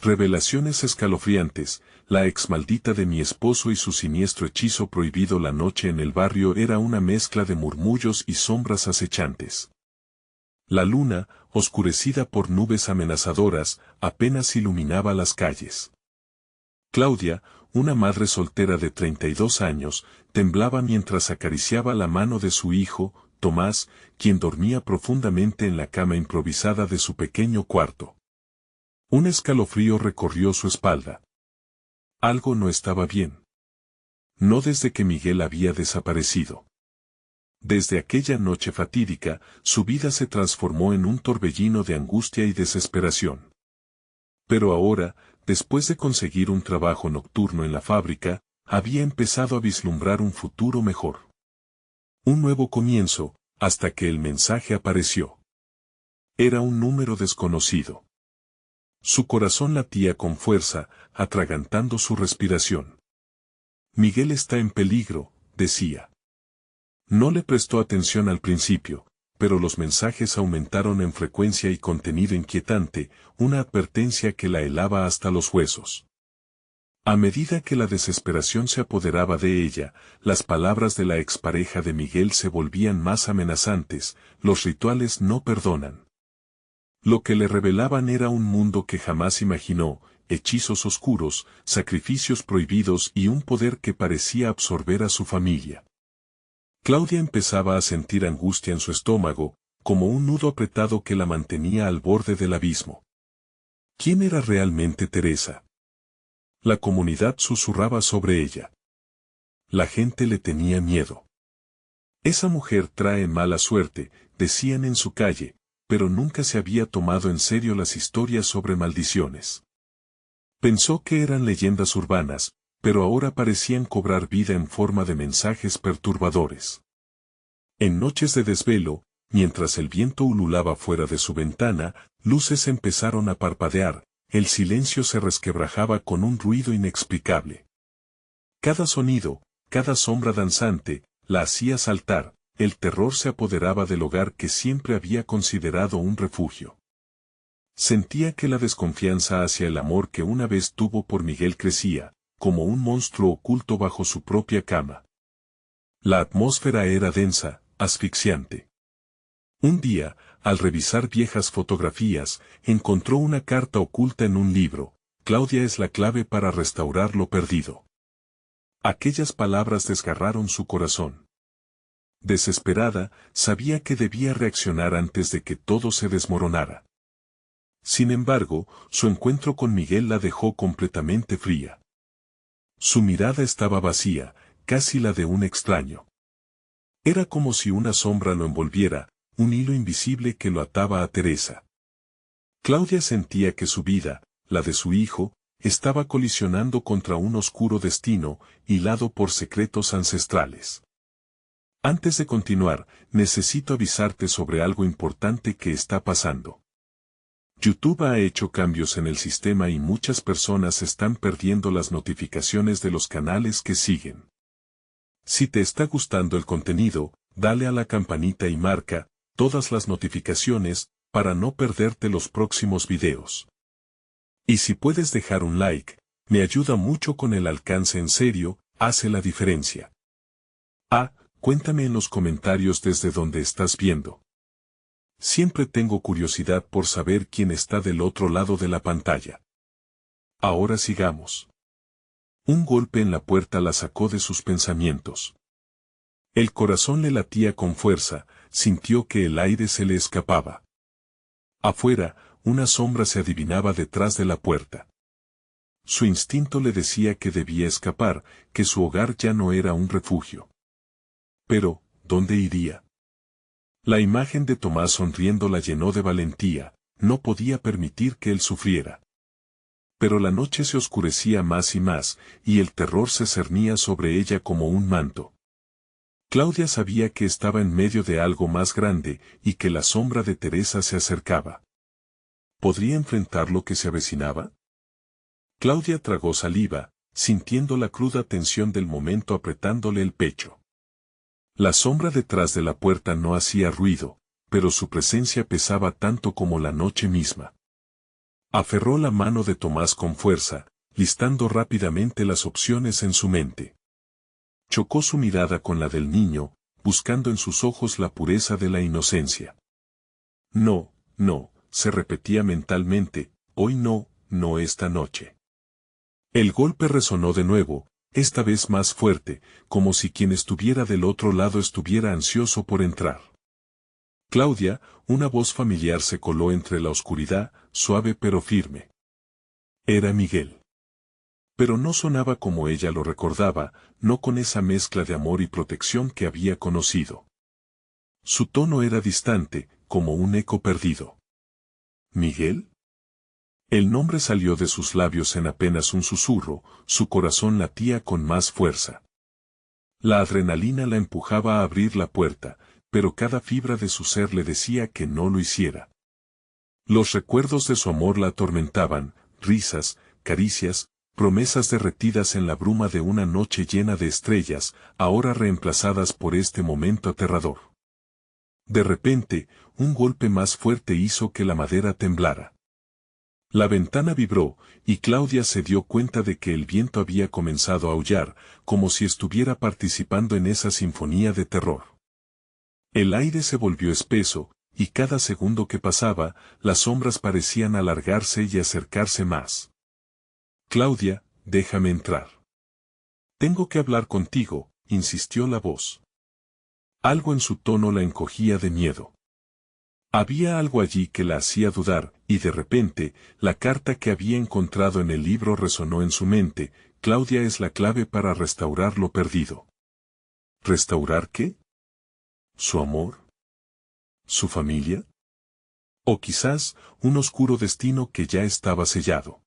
Revelaciones escalofriantes, la ex maldita de mi esposo y su siniestro hechizo prohibido. La noche en el barrio era una mezcla de murmullos y sombras acechantes. La luna, oscurecida por nubes amenazadoras, apenas iluminaba las calles. Claudia, una madre soltera de 32 años, temblaba mientras acariciaba la mano de su hijo, Tomás, quien dormía profundamente en la cama improvisada de su pequeño cuarto. Un escalofrío recorrió su espalda. Algo no estaba bien. No desde que Miguel había desaparecido. Desde aquella noche fatídica, su vida se transformó en un torbellino de angustia y desesperación. Pero ahora, después de conseguir un trabajo nocturno en la fábrica, había empezado a vislumbrar un futuro mejor. Un nuevo comienzo, hasta que el mensaje apareció. Era un número desconocido. Su corazón latía con fuerza, atragantando su respiración. Miguel está en peligro, decía. No le prestó atención al principio, pero los mensajes aumentaron en frecuencia y contenido inquietante, una advertencia que la helaba hasta los huesos. A medida que la desesperación se apoderaba de ella, las palabras de la expareja de Miguel se volvían más amenazantes. Los rituales no perdonan. Lo que le revelaban era un mundo que jamás imaginó, hechizos oscuros, sacrificios prohibidos y un poder que parecía absorber a su familia. Claudia empezaba a sentir angustia en su estómago, como un nudo apretado que la mantenía al borde del abismo. ¿Quién era realmente Teresa? La comunidad susurraba sobre ella. La gente le tenía miedo. Esa mujer trae mala suerte, decían en su calle, pero nunca se había tomado en serio las historias sobre maldiciones. Pensó que eran leyendas urbanas, pero ahora parecían cobrar vida en forma de mensajes perturbadores. En noches de desvelo, mientras el viento ululaba fuera de su ventana, luces empezaron a parpadear, el silencio se resquebrajaba con un ruido inexplicable. Cada sonido, cada sombra danzante, la hacía saltar. El terror se apoderaba del hogar que siempre había considerado un refugio. Sentía que la desconfianza hacia el amor que una vez tuvo por Miguel crecía, como un monstruo oculto bajo su propia cama. La atmósfera era densa, asfixiante. Un día, al revisar viejas fotografías, encontró una carta oculta en un libro. Claudia es la clave para restaurar lo perdido. Aquellas palabras desgarraron su corazón. Desesperada, sabía que debía reaccionar antes de que todo se desmoronara. Sin embargo, su encuentro con Miguel la dejó completamente fría. Su mirada estaba vacía, casi la de un extraño. Era como si una sombra lo envolviera, un hilo invisible que lo ataba a Teresa. Claudia sentía que su vida, la de su hijo, estaba colisionando contra un oscuro destino, hilado por secretos ancestrales. Antes de continuar, necesito avisarte sobre algo importante que está pasando. YouTube ha hecho cambios en el sistema y muchas personas están perdiendo las notificaciones de los canales que siguen. Si te está gustando el contenido, dale a la campanita y marca todas las notificaciones para no perderte los próximos videos. Y si puedes dejar un like, me ayuda mucho con el alcance. En serio, hace la diferencia. Cuéntame en los comentarios desde donde estás viendo. Siempre tengo curiosidad por saber quién está del otro lado de la pantalla. Ahora sigamos. Un golpe en la puerta la sacó de sus pensamientos. El corazón le latía con fuerza, sintió que el aire se le escapaba. Afuera, una sombra se adivinaba detrás de la puerta. Su instinto le decía que debía escapar, que su hogar ya no era un refugio. Pero, ¿dónde iría? La imagen de Tomás sonriendo la llenó de valentía, no podía permitir que él sufriera. Pero la noche se oscurecía más y más, y el terror se cernía sobre ella como un manto. Claudia sabía que estaba en medio de algo más grande, y que la sombra de Teresa se acercaba. ¿Podría enfrentar lo que se avecinaba? Claudia tragó saliva, sintiendo la cruda tensión del momento apretándole el pecho. La sombra detrás de la puerta no hacía ruido, pero su presencia pesaba tanto como la noche misma. Aferró la mano de Tomás con fuerza, listando rápidamente las opciones en su mente. Chocó su mirada con la del niño, buscando en sus ojos la pureza de la inocencia. No, no, se repetía mentalmente, hoy no, no esta noche. El golpe resonó de nuevo, esta vez más fuerte, como si quien estuviera del otro lado estuviera ansioso por entrar. Claudia, una voz familiar se coló entre la oscuridad, suave pero firme. Era Miguel. Pero no sonaba como ella lo recordaba, no con esa mezcla de amor y protección que había conocido. Su tono era distante, como un eco perdido. ¿Miguel? El nombre salió de sus labios en apenas un susurro, su corazón latía con más fuerza. La adrenalina la empujaba a abrir la puerta, pero cada fibra de su ser le decía que no lo hiciera. Los recuerdos de su amor la atormentaban, risas, caricias, promesas derretidas en la bruma de una noche llena de estrellas, ahora reemplazadas por este momento aterrador. De repente, un golpe más fuerte hizo que la madera temblara. La ventana vibró, y Claudia se dio cuenta de que el viento había comenzado a aullar, como si estuviera participando en esa sinfonía de terror. El aire se volvió espeso, y cada segundo que pasaba, las sombras parecían alargarse y acercarse más. Claudia, déjame entrar. Tengo que hablar contigo, insistió la voz. Algo en su tono la encogía de miedo. Había algo allí que la hacía dudar, y de repente, la carta que había encontrado en el libro resonó en su mente, Claudia es la clave para restaurar lo perdido. ¿Restaurar qué? ¿Su amor? ¿Su familia? O quizás, un oscuro destino que ya estaba sellado.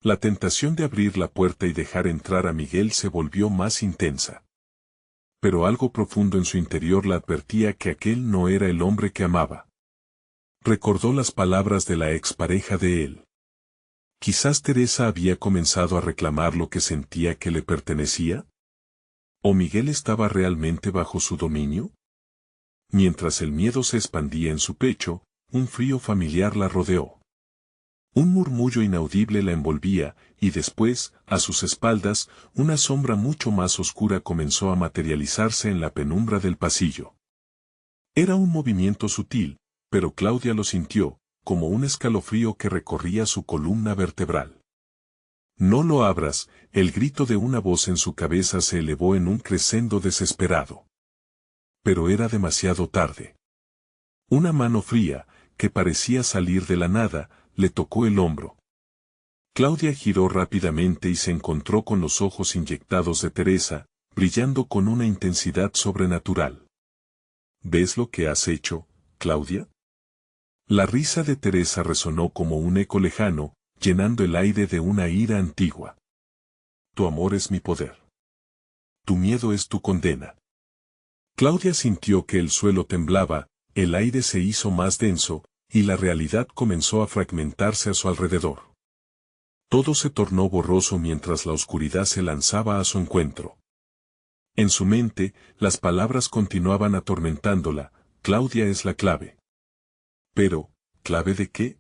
La tentación de abrir la puerta y dejar entrar a Miguel se volvió más intensa. Pero algo profundo en su interior la advertía que aquel no era el hombre que amaba. Recordó las palabras de la expareja de él. Quizás Teresa había comenzado a reclamar lo que sentía que le pertenecía. ¿O Miguel estaba realmente bajo su dominio? Mientras el miedo se expandía en su pecho, un frío familiar la rodeó. Un murmullo inaudible la envolvía, y después, a sus espaldas, una sombra mucho más oscura comenzó a materializarse en la penumbra del pasillo. Era un movimiento sutil, pero Claudia lo sintió, como un escalofrío que recorría su columna vertebral. No lo abras, el grito de una voz en su cabeza se elevó en un crescendo desesperado. Pero era demasiado tarde. Una mano fría, que parecía salir de la nada, le tocó el hombro. Claudia giró rápidamente y se encontró con los ojos inyectados de Teresa, brillando con una intensidad sobrenatural. ¿Ves lo que has hecho, Claudia? La risa de Teresa resonó como un eco lejano, llenando el aire de una ira antigua. Tu amor es mi poder. Tu miedo es tu condena. Claudia sintió que el suelo temblaba, el aire se hizo más denso, y la realidad comenzó a fragmentarse a su alrededor. Todo se tornó borroso mientras la oscuridad se lanzaba a su encuentro. En su mente, las palabras continuaban atormentándola, Claudia es la clave. Pero, ¿clave de qué?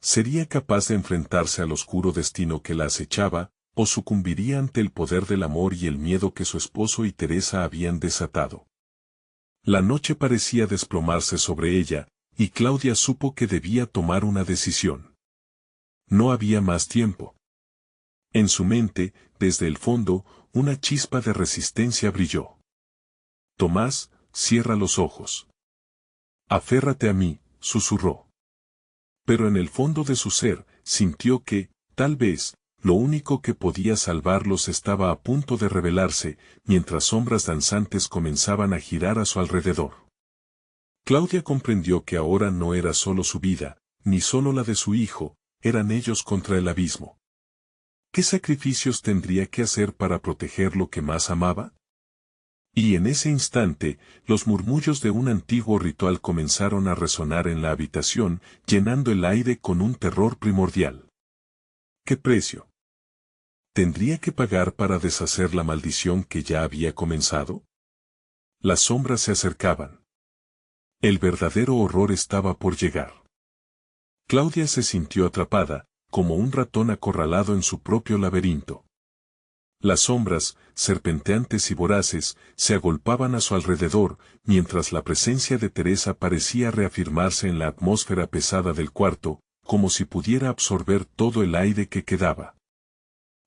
¿Sería capaz de enfrentarse al oscuro destino que la acechaba, o sucumbiría ante el poder del amor y el miedo que su esposo y Teresa habían desatado? La noche parecía desplomarse sobre ella, y Claudia supo que debía tomar una decisión. No había más tiempo. En su mente, desde el fondo, una chispa de resistencia brilló. Tomás, cierra los ojos. Aférrate a mí, susurró. Pero en el fondo de su ser, sintió que, tal vez, lo único que podía salvarlos estaba a punto de revelarse, mientras sombras danzantes comenzaban a girar a su alrededor. Claudia comprendió que ahora no era solo su vida, ni solo la de su hijo, eran ellos contra el abismo. ¿Qué sacrificios tendría que hacer para proteger lo que más amaba? Y en ese instante, los murmullos de un antiguo ritual comenzaron a resonar en la habitación, llenando el aire con un terror primordial. ¿Qué precio tendría que pagar para deshacer la maldición que ya había comenzado? Las sombras se acercaban. El verdadero horror estaba por llegar. Claudia se sintió atrapada, como un ratón acorralado en su propio laberinto. Las sombras, serpenteantes y voraces, se agolpaban a su alrededor, mientras la presencia de Teresa parecía reafirmarse en la atmósfera pesada del cuarto, como si pudiera absorber todo el aire que quedaba.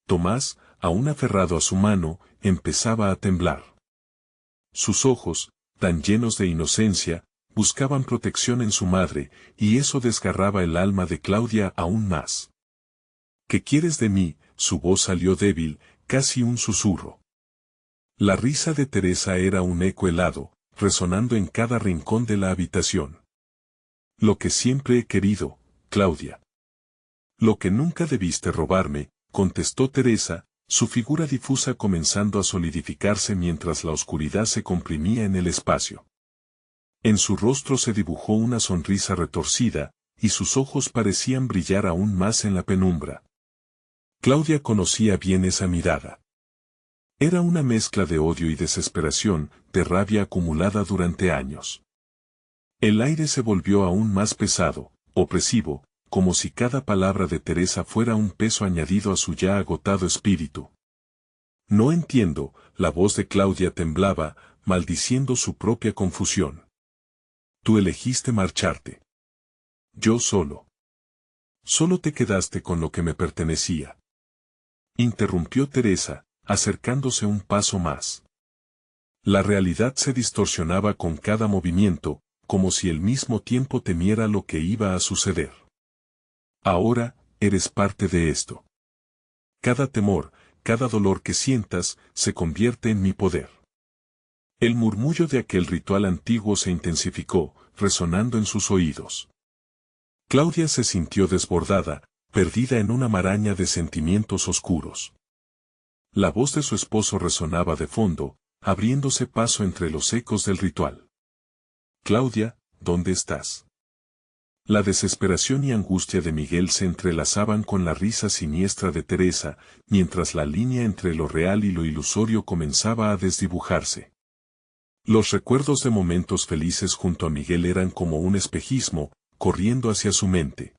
Tomás, aún aferrado a su mano, empezaba a temblar. Sus ojos, tan llenos de inocencia, buscaban protección en su madre, y eso desgarraba el alma de Claudia aún más. ¿Qué quieres de mí? Su voz salió débil, casi un susurro. La risa de Teresa era un eco helado, resonando en cada rincón de la habitación. Lo que siempre he querido, Claudia. Lo que nunca debiste robarme, contestó Teresa, su figura difusa comenzando a solidificarse mientras la oscuridad se comprimía en el espacio. En su rostro se dibujó una sonrisa retorcida, y sus ojos parecían brillar aún más en la penumbra. Claudia conocía bien esa mirada. Era una mezcla de odio y desesperación, de rabia acumulada durante años. El aire se volvió aún más pesado, opresivo, como si cada palabra de Teresa fuera un peso añadido a su ya agotado espíritu. No entiendo, la voz de Claudia temblaba, maldiciendo su propia confusión. Tú elegiste marcharte. Yo solo. Solo te quedaste con lo que me pertenecía. Interrumpió Teresa, acercándose un paso más. La realidad se distorsionaba con cada movimiento, como si al mismo tiempo temiera lo que iba a suceder. Ahora, eres parte de esto. Cada temor, cada dolor que sientas, se convierte en mi poder. El murmullo de aquel ritual antiguo se intensificó, resonando en sus oídos. Claudia se sintió desbordada, perdida en una maraña de sentimientos oscuros. La voz de su esposo resonaba de fondo, abriéndose paso entre los ecos del ritual. Claudia, ¿dónde estás? La desesperación y angustia de Miguel se entrelazaban con la risa siniestra de Teresa, mientras la línea entre lo real y lo ilusorio comenzaba a desdibujarse. Los recuerdos de momentos felices junto a Miguel eran como un espejismo, corriendo hacia su mente.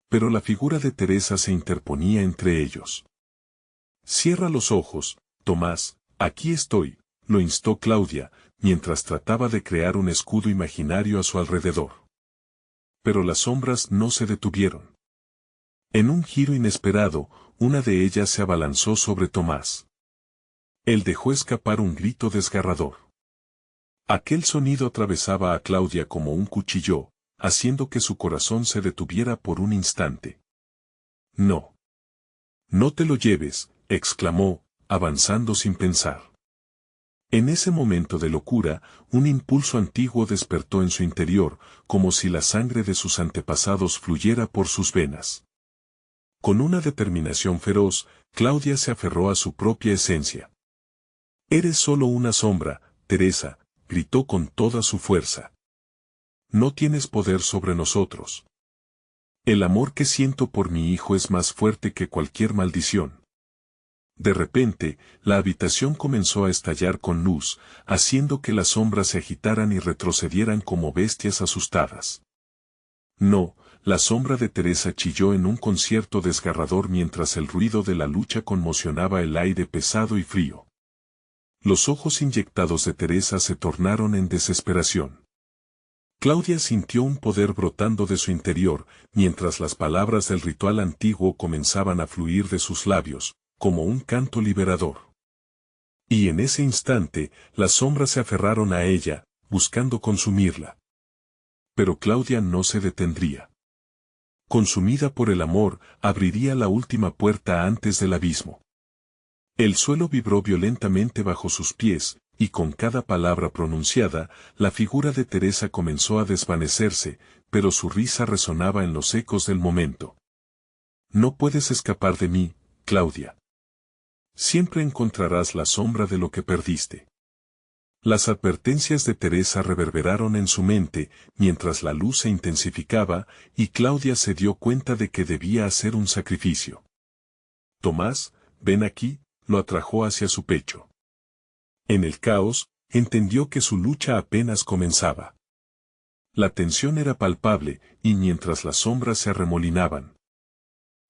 Pero la figura de Teresa se interponía entre ellos. Cierra los ojos, Tomás, aquí estoy, lo instó Claudia, mientras trataba de crear un escudo imaginario a su alrededor. Pero las sombras no se detuvieron. En un giro inesperado, una de ellas se abalanzó sobre Tomás. Él dejó escapar un grito desgarrador. Aquel sonido atravesaba a Claudia como un cuchillo, haciendo que su corazón se detuviera por un instante. No. No te lo lleves, exclamó, avanzando sin pensar. En ese momento de locura, un impulso antiguo despertó en su interior, como si la sangre de sus antepasados fluyera por sus venas. Con una determinación feroz, Claudia se aferró a su propia esencia. Eres solo una sombra, Teresa, gritó con toda su fuerza. No tienes poder sobre nosotros. El amor que siento por mi hijo es más fuerte que cualquier maldición. De repente, la habitación comenzó a estallar con luz, haciendo que las sombras se agitaran y retrocedieran como bestias asustadas. No, la sombra de Teresa chilló en un concierto desgarrador mientras el ruido de la lucha conmocionaba el aire pesado y frío. Los ojos inyectados de Teresa se tornaron en desesperación. Claudia sintió un poder brotando de su interior, mientras las palabras del ritual antiguo comenzaban a fluir de sus labios, como un canto liberador. Y en ese instante, las sombras se aferraron a ella, buscando consumirla. Pero Claudia no se detendría. Consumida por el amor, abriría la última puerta antes del abismo. El suelo vibró violentamente bajo sus pies, y con cada palabra pronunciada, la figura de Teresa comenzó a desvanecerse, pero su risa resonaba en los ecos del momento. No puedes escapar de mí, Claudia. Siempre encontrarás la sombra de lo que perdiste. Las advertencias de Teresa reverberaron en su mente, mientras la luz se intensificaba, y Claudia se dio cuenta de que debía hacer un sacrificio. Tomás, ven aquí, lo atrajo hacia su pecho. En el caos, entendió que su lucha apenas comenzaba. La tensión era palpable, y mientras las sombras se arremolinaban,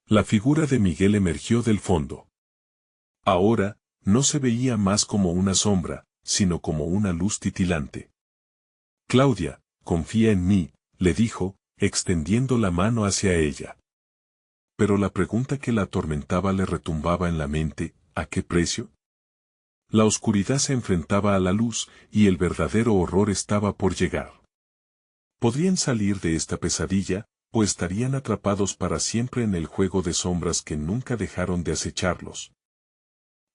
la figura de Miguel emergió del fondo. Ahora, no se veía más como una sombra, sino como una luz titilante. Claudia, confía en mí, le dijo, extendiendo la mano hacia ella. Pero la pregunta que la atormentaba le retumbaba en la mente, ¿a qué precio? La oscuridad se enfrentaba a la luz, y el verdadero horror estaba por llegar. ¿Podrían salir de esta pesadilla, o estarían atrapados para siempre en el juego de sombras que nunca dejaron de acecharlos?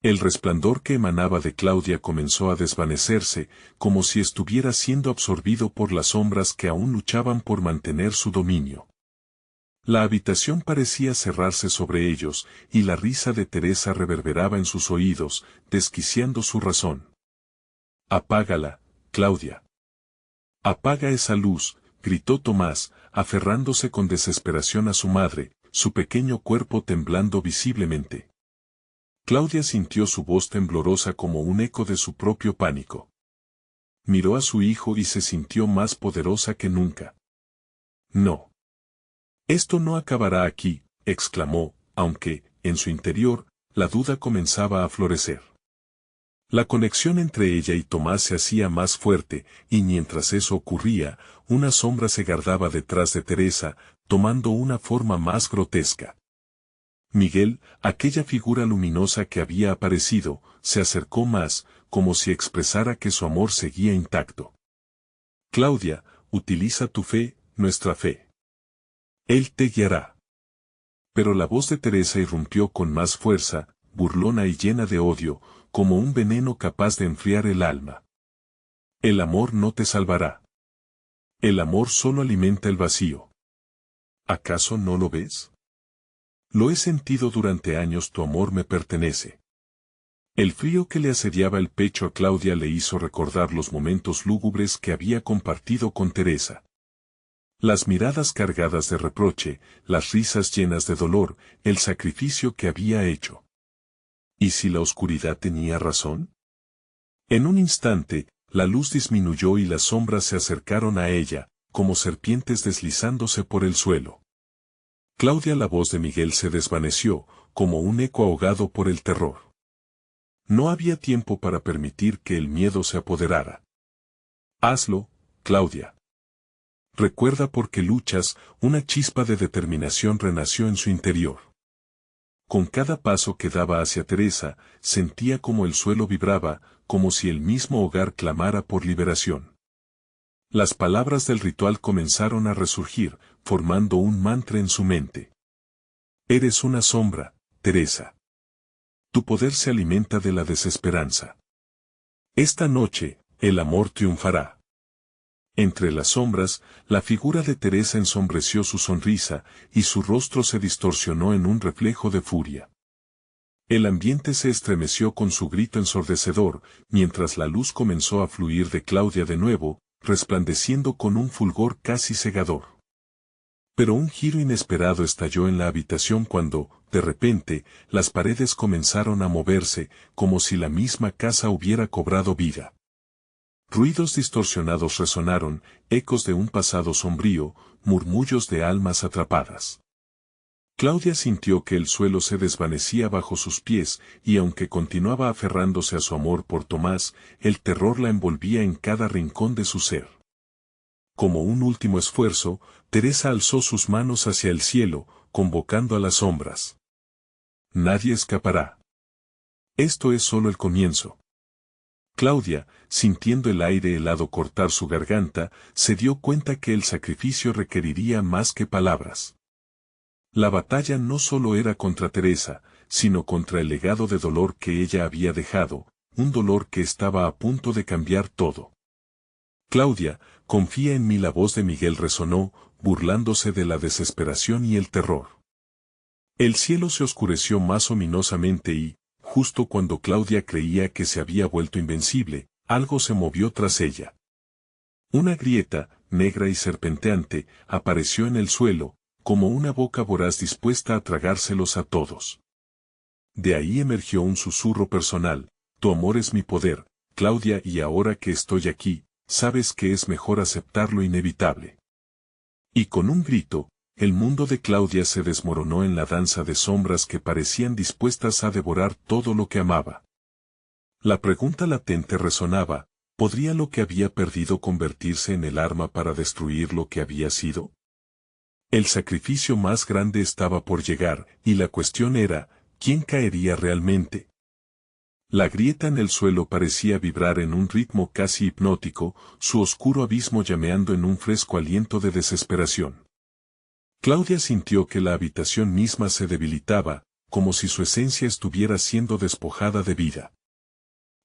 El resplandor que emanaba de Claudia comenzó a desvanecerse, como si estuviera siendo absorbido por las sombras que aún luchaban por mantener su dominio. La habitación parecía cerrarse sobre ellos, y la risa de Teresa reverberaba en sus oídos, desquiciando su razón. «Apágala, Claudia». «Apaga esa luz», gritó Tomás, aferrándose con desesperación a su madre, su pequeño cuerpo temblando visiblemente. Claudia sintió su voz temblorosa como un eco de su propio pánico. Miró a su hijo y se sintió más poderosa que nunca. «No. Esto no acabará aquí», exclamó, aunque, en su interior, la duda comenzaba a florecer. La conexión entre ella y Tomás se hacía más fuerte, y mientras eso ocurría, una sombra se guardaba detrás de Teresa, tomando una forma más grotesca. Miguel, aquella figura luminosa que había aparecido, se acercó más, como si expresara que su amor seguía intacto. «Claudia, utiliza tu fe, nuestra fe. Él te guiará». Pero la voz de Teresa irrumpió con más fuerza, burlona y llena de odio, como un veneno capaz de enfriar el alma. «El amor no te salvará. El amor solo alimenta el vacío. ¿Acaso no lo ves? Lo he sentido durante años, tu amor me pertenece». El frío que le asediaba el pecho a Claudia le hizo recordar los momentos lúgubres que había compartido con Teresa. Las miradas cargadas de reproche, las risas llenas de dolor, el sacrificio que había hecho. ¿Y si la oscuridad tenía razón? En un instante, la luz disminuyó y las sombras se acercaron a ella, como serpientes deslizándose por el suelo. Claudia, la voz de Miguel se desvaneció, como un eco ahogado por el terror. No había tiempo para permitir que el miedo se apoderara. «Hazlo, Claudia. Recuerda por qué luchas», una chispa de determinación renació en su interior. Con cada paso que daba hacia Teresa, sentía como el suelo vibraba, como si el mismo hogar clamara por liberación. Las palabras del ritual comenzaron a resurgir, formando un mantra en su mente. «Eres una sombra, Teresa. Tu poder se alimenta de la desesperanza. Esta noche, el amor triunfará». Entre las sombras, la figura de Teresa ensombreció su sonrisa, y su rostro se distorsionó en un reflejo de furia. El ambiente se estremeció con su grito ensordecedor, mientras la luz comenzó a fluir de Claudia de nuevo, resplandeciendo con un fulgor casi cegador. Pero un giro inesperado estalló en la habitación cuando, de repente, las paredes comenzaron a moverse, como si la misma casa hubiera cobrado vida. Ruidos distorsionados resonaron, ecos de un pasado sombrío, murmullos de almas atrapadas. Claudia sintió que el suelo se desvanecía bajo sus pies, y aunque continuaba aferrándose a su amor por Tomás, el terror la envolvía en cada rincón de su ser. Como un último esfuerzo, Teresa alzó sus manos hacia el cielo, convocando a las sombras. «Nadie escapará. Esto es solo el comienzo». Claudia, sintiendo el aire helado cortar su garganta, se dio cuenta que el sacrificio requeriría más que palabras. La batalla no solo era contra Teresa, sino contra el legado de dolor que ella había dejado, un dolor que estaba a punto de cambiar todo. «Claudia, confía en mí», la voz de Miguel resonó, burlándose de la desesperación y el terror. El cielo se oscureció más ominosamente y, justo cuando Claudia creía que se había vuelto invencible, algo se movió tras ella. Una grieta, negra y serpenteante, apareció en el suelo, como una boca voraz dispuesta a tragárselos a todos. De ahí emergió un susurro personal: «Tu amor es mi poder, Claudia, y ahora que estoy aquí, sabes que es mejor aceptar lo inevitable. Y con un grito, el mundo de Claudia se desmoronó en la danza de sombras que parecían dispuestas a devorar todo lo que amaba. La pregunta latente resonaba, ¿podría lo que había perdido convertirse en el arma para destruir lo que había sido? El sacrificio más grande estaba por llegar, y la cuestión era, ¿quién caería realmente? La grieta en el suelo parecía vibrar en un ritmo casi hipnótico, su oscuro abismo llameando en un fresco aliento de desesperación. Claudia sintió que la habitación misma se debilitaba, como si su esencia estuviera siendo despojada de vida.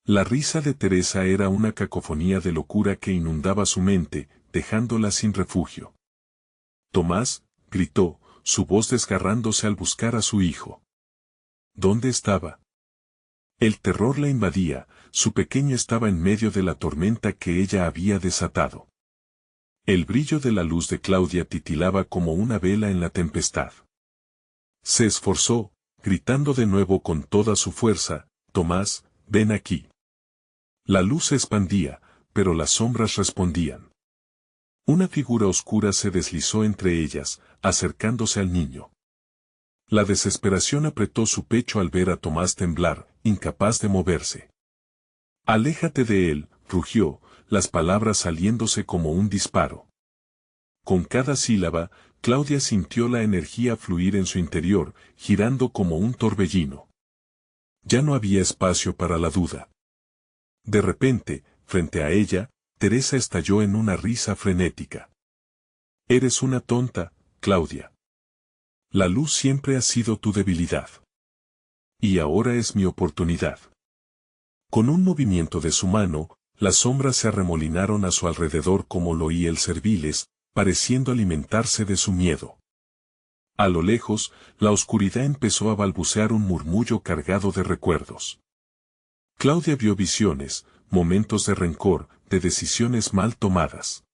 La risa de Teresa era una cacofonía de locura que inundaba su mente, dejándola sin refugio. Tomás, gritó, su voz desgarrándose al buscar a su hijo. ¿Dónde estaba? El terror la invadía, su pequeño estaba en medio de la tormenta que ella había desatado. El brillo de la luz de Claudia titilaba como una vela en la tempestad. Se esforzó, gritando de nuevo con toda su fuerza, Tomás, ven aquí. La luz se expandía, pero las sombras respondían. Una figura oscura se deslizó entre ellas, acercándose al niño. La desesperación apretó su pecho al ver a Tomás temblar, incapaz de moverse. Aléjate de él, rugió, las palabras saliéndose como un disparo. Con cada sílaba, Claudia sintió la energía fluir en su interior, girando como un torbellino. Ya no había espacio para la duda. De repente, frente a ella, Teresa estalló en una risa frenética. Eres una tonta, Claudia. La luz siempre ha sido tu debilidad. Y ahora es mi oportunidad. Con un movimiento de su mano, las sombras se arremolinaron a su alrededor como loíes serviles, pareciendo alimentarse de su miedo. A lo lejos, la oscuridad empezó a balbucear un murmullo cargado de recuerdos. Claudia vio visiones, momentos de rencor, de decisiones mal tomadas.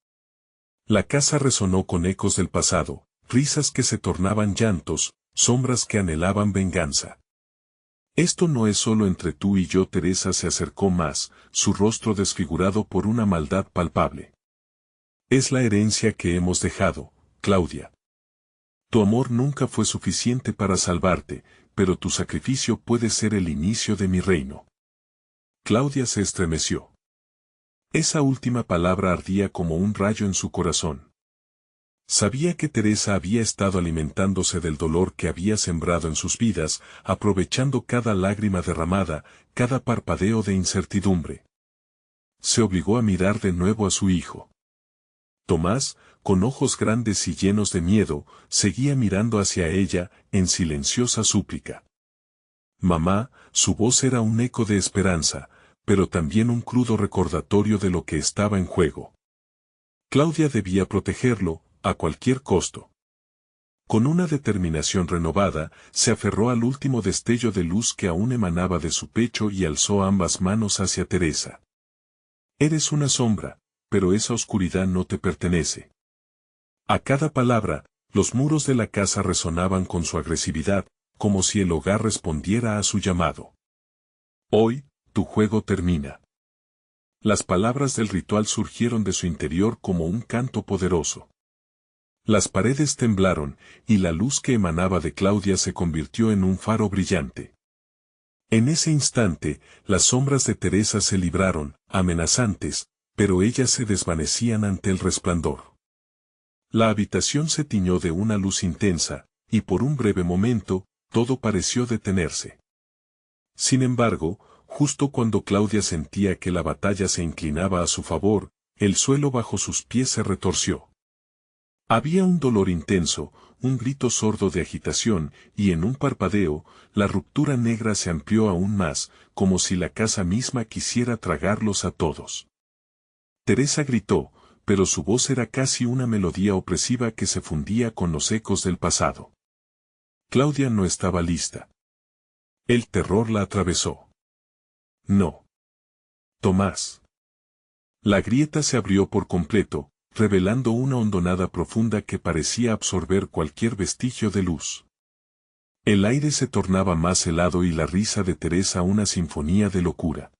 La casa resonó con ecos del pasado, risas que se tornaban llantos, sombras que anhelaban venganza. Esto no es solo entre tú y yo. Teresa se acercó más, su rostro desfigurado por una maldad palpable. Es la herencia que hemos dejado, Claudia. Tu amor nunca fue suficiente para salvarte, pero tu sacrificio puede ser el inicio de mi reino. Claudia se estremeció. Esa última palabra ardía como un rayo en su corazón. Sabía que Teresa había estado alimentándose del dolor que había sembrado en sus vidas, aprovechando cada lágrima derramada, cada parpadeo de incertidumbre. Se obligó a mirar de nuevo a su hijo. Tomás, con ojos grandes y llenos de miedo, seguía mirando hacia ella, en silenciosa súplica. Mamá, su voz era un eco de esperanza, pero también un crudo recordatorio de lo que estaba en juego. Claudia debía protegerlo, a cualquier costo. Con una determinación renovada, se aferró al último destello de luz que aún emanaba de su pecho y alzó ambas manos hacia Teresa. Eres una sombra, pero esa oscuridad no te pertenece. A cada palabra, los muros de la casa resonaban con su agresividad, como si el hogar respondiera a su llamado. Hoy, tu juego termina. Las palabras del ritual surgieron de su interior como un canto poderoso. Las paredes temblaron, y la luz que emanaba de Claudia se convirtió en un faro brillante. En ese instante, las sombras de Teresa se libraron, amenazantes, pero ellas se desvanecían ante el resplandor. La habitación se tiñó de una luz intensa, y por un breve momento, todo pareció detenerse. Sin embargo, justo cuando Claudia sentía que la batalla se inclinaba a su favor, el suelo bajo sus pies se retorció. Había un dolor intenso, un grito sordo de agitación, y en un parpadeo, la ruptura negra se amplió aún más, como si la casa misma quisiera tragarlos a todos. Teresa gritó, pero su voz era casi una melodía opresiva que se fundía con los ecos del pasado. Claudia no estaba lista. El terror la atravesó. No. Tomás. La grieta se abrió por completo, revelando una hondonada profunda que parecía absorber cualquier vestigio de luz. El aire se tornaba más helado y la risa de Teresa una sinfonía de locura.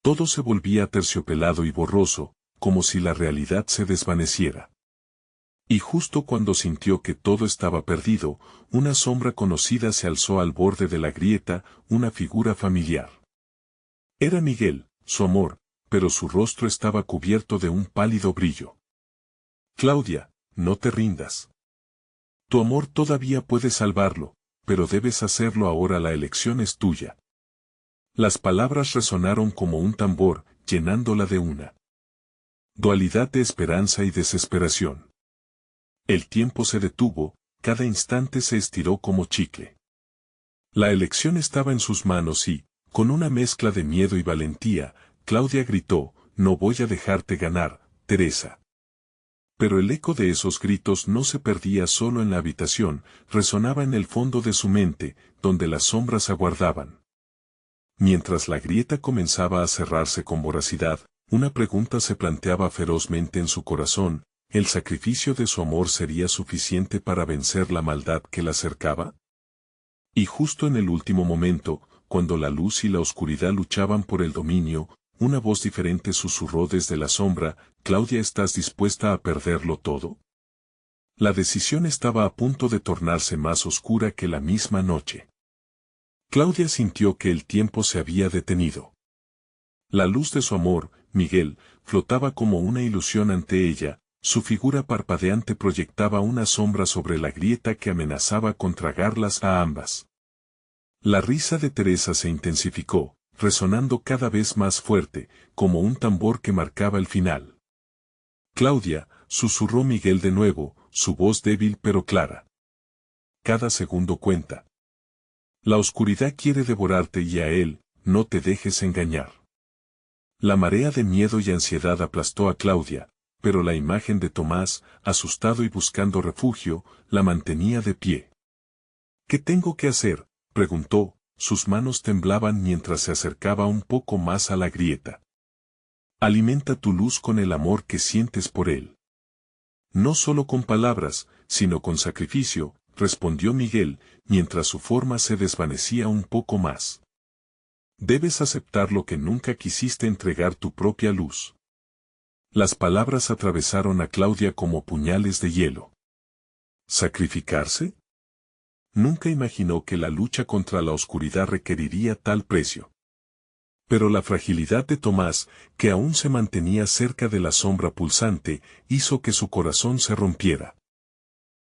Todo se volvía terciopelado y borroso, como si la realidad se desvaneciera. Y justo cuando sintió que todo estaba perdido, una sombra conocida se alzó al borde de la grieta, una figura familiar. Era Miguel, su amor, pero su rostro estaba cubierto de un pálido brillo. Claudia, no te rindas. Tu amor todavía puede salvarlo, pero debes hacerlo ahora, la elección es tuya. Las palabras resonaron como un tambor, llenándola de una dualidad de esperanza y desesperación. El tiempo se detuvo, cada instante se estiró como chicle. La elección estaba en sus manos y, con una mezcla de miedo y valentía, Claudia gritó: no voy a dejarte ganar, Teresa. Pero el eco de esos gritos no se perdía solo en la habitación, resonaba en el fondo de su mente, donde las sombras aguardaban. Mientras la grieta comenzaba a cerrarse con voracidad, una pregunta se planteaba ferozmente en su corazón: ¿el sacrificio de su amor sería suficiente para vencer la maldad que la cercaba? Y justo en el último momento, cuando la luz y la oscuridad luchaban por el dominio, una voz diferente susurró desde la sombra: Claudia, ¿estás dispuesta a perderlo todo? La decisión estaba a punto de tornarse más oscura que la misma noche. Claudia sintió que el tiempo se había detenido. La luz de su amor, Miguel, flotaba como una ilusión ante ella, su figura parpadeante proyectaba una sombra sobre la grieta que amenazaba con tragarlas a ambas. La risa de Teresa se intensificó, resonando cada vez más fuerte, como un tambor que marcaba el final. Claudia, susurró Miguel de nuevo, su voz débil pero clara. Cada segundo cuenta. La oscuridad quiere devorarte y a él, no te dejes engañar. La marea de miedo y ansiedad aplastó a Claudia, pero la imagen de Tomás, asustado y buscando refugio, la mantenía de pie. ¿Qué tengo que hacer?, preguntó, sus manos temblaban mientras se acercaba un poco más a la grieta. Alimenta tu luz con el amor que sientes por él. No solo con palabras, sino con sacrificio, respondió Miguel, mientras su forma se desvanecía un poco más. Debes aceptar lo que nunca quisiste, entregar tu propia luz. Las palabras atravesaron a Claudia como puñales de hielo. ¿Sacrificarse? Nunca imaginó que la lucha contra la oscuridad requeriría tal precio. Pero la fragilidad de Tomás, que aún se mantenía cerca de la sombra pulsante, hizo que su corazón se rompiera.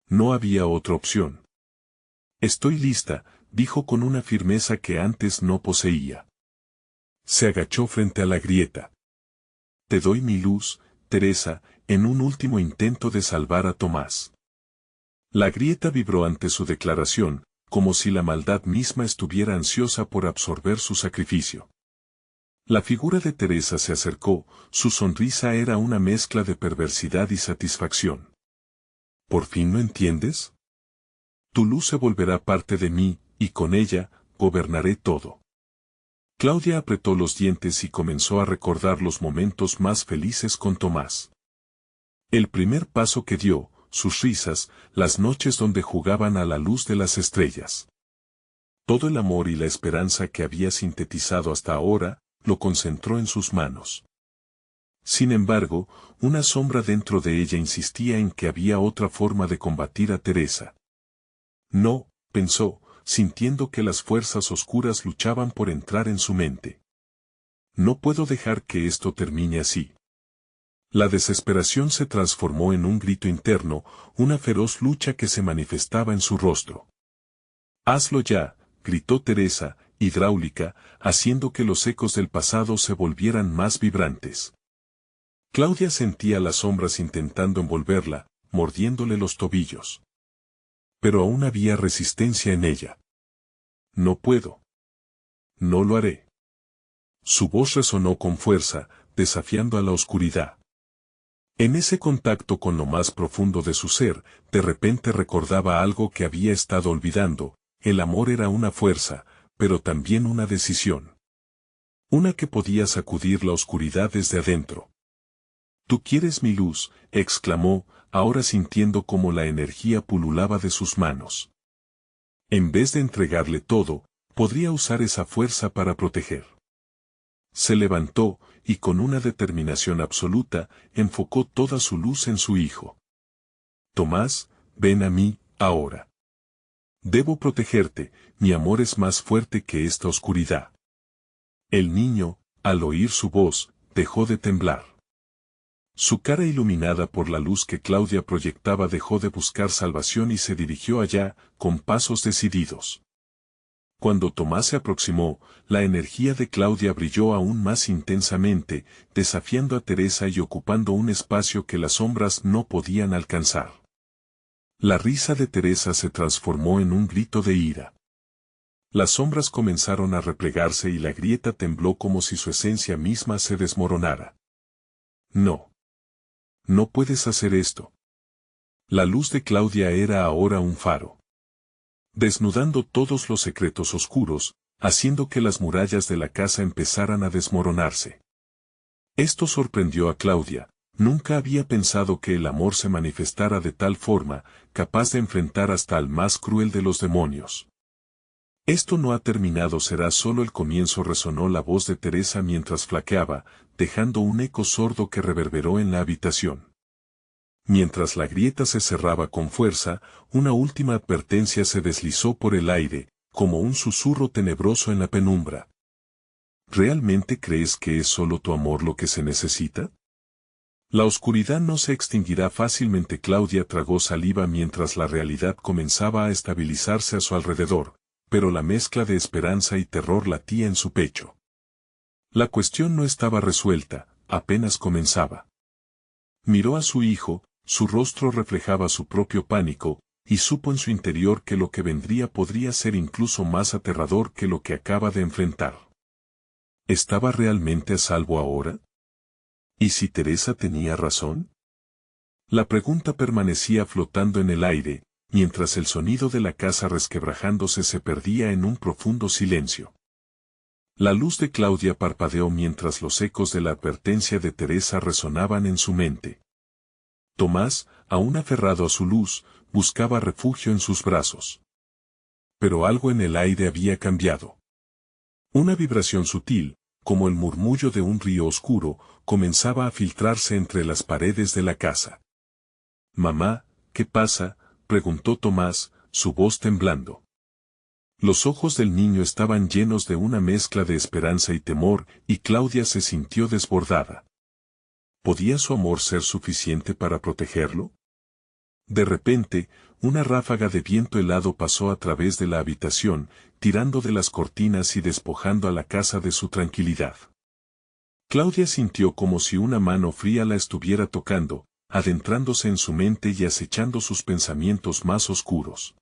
No había otra opción. Estoy lista, dijo con una firmeza que antes no poseía. Se agachó frente a la grieta. Te doy mi luz, Teresa, en un último intento de salvar a Tomás. La grieta vibró ante su declaración, como si la maldad misma estuviera ansiosa por absorber su sacrificio. La figura de Teresa se acercó, su sonrisa era una mezcla de perversidad y satisfacción. ¿Por fin lo entiendes? Tu luz se volverá parte de mí, y con ella, gobernaré todo. Claudia apretó los dientes y comenzó a recordar los momentos más felices con Tomás. El primer paso que dio, sus risas, las noches donde jugaban a la luz de las estrellas. Todo el amor y la esperanza que había sintetizado hasta ahora, lo concentró en sus manos. Sin embargo, una sombra dentro de ella insistía en que había otra forma de combatir a Teresa. No, pensó, sintiendo que las fuerzas oscuras luchaban por entrar en su mente. No puedo dejar que esto termine así. La desesperación se transformó en un grito interno, una feroz lucha que se manifestaba en su rostro. Hazlo ya, gritó Teresa, hidráulica, haciendo que los ecos del pasado se volvieran más vibrantes. Claudia sentía las sombras intentando envolverla, mordiéndole los tobillos. Pero aún había resistencia en ella. No puedo. No lo haré. Su voz resonó con fuerza, desafiando a la oscuridad. En ese contacto con lo más profundo de su ser, de repente recordaba algo que había estado olvidando: el amor era una fuerza, pero también una decisión. Una que podía sacudir la oscuridad desde adentro. «Tú quieres mi luz», exclamó, ahora sintiendo cómo la energía pululaba de sus manos. En vez de entregarle todo, podría usar esa fuerza para proteger. Se levantó, y con una determinación absoluta, enfocó toda su luz en su hijo. Tomás, ven a mí, ahora. Debo protegerte, mi amor es más fuerte que esta oscuridad. El niño, al oír su voz, dejó de temblar. Su cara iluminada por la luz que Claudia proyectaba dejó de buscar salvación y se dirigió allá, con pasos decididos. Cuando Tomás se aproximó, la energía de Claudia brilló aún más intensamente, desafiando a Teresa y ocupando un espacio que las sombras no podían alcanzar. La risa de Teresa se transformó en un grito de ira. Las sombras comenzaron a replegarse y la grieta tembló como si su esencia misma se desmoronara. No. No puedes hacer esto. La luz de Claudia era ahora un faro, desnudando todos los secretos oscuros, haciendo que las murallas de la casa empezaran a desmoronarse. Esto sorprendió a Claudia. Nunca había pensado que el amor se manifestara de tal forma, capaz de enfrentar hasta al más cruel de los demonios. Esto no ha terminado, será solo el comienzo, resonó la voz de Teresa mientras flaqueaba, dejando un eco sordo que reverberó en la habitación. Mientras la grieta se cerraba con fuerza, una última advertencia se deslizó por el aire, como un susurro tenebroso en la penumbra. ¿Realmente crees que es solo tu amor lo que se necesita? La oscuridad no se extinguirá fácilmente. Claudia tragó saliva mientras la realidad comenzaba a estabilizarse a su alrededor, pero la mezcla de esperanza y terror latía en su pecho. La cuestión no estaba resuelta, apenas comenzaba. Miró a su hijo, su rostro reflejaba su propio pánico, y supo en su interior que lo que vendría podría ser incluso más aterrador que lo que acaba de enfrentar. ¿Estaba realmente a salvo ahora? ¿Y si Teresa tenía razón? La pregunta permanecía flotando en el aire, mientras el sonido de la casa resquebrajándose se perdía en un profundo silencio. La luz de Claudia parpadeó mientras los ecos de la advertencia de Teresa resonaban en su mente. Tomás, aún aferrado a su luz, buscaba refugio en sus brazos. Pero algo en el aire había cambiado. Una vibración sutil, como el murmullo de un río oscuro, comenzaba a filtrarse entre las paredes de la casa. «Mamá, ¿qué pasa?», preguntó Tomás, su voz temblando. Los ojos del niño estaban llenos de una mezcla de esperanza y temor, y Claudia se sintió desbordada. ¿Podía su amor ser suficiente para protegerlo? De repente, una ráfaga de viento helado pasó a través de la habitación, tirando de las cortinas y despojando a la casa de su tranquilidad. Claudia sintió como si una mano fría la estuviera tocando, adentrándose en su mente y acechando sus pensamientos más oscuros.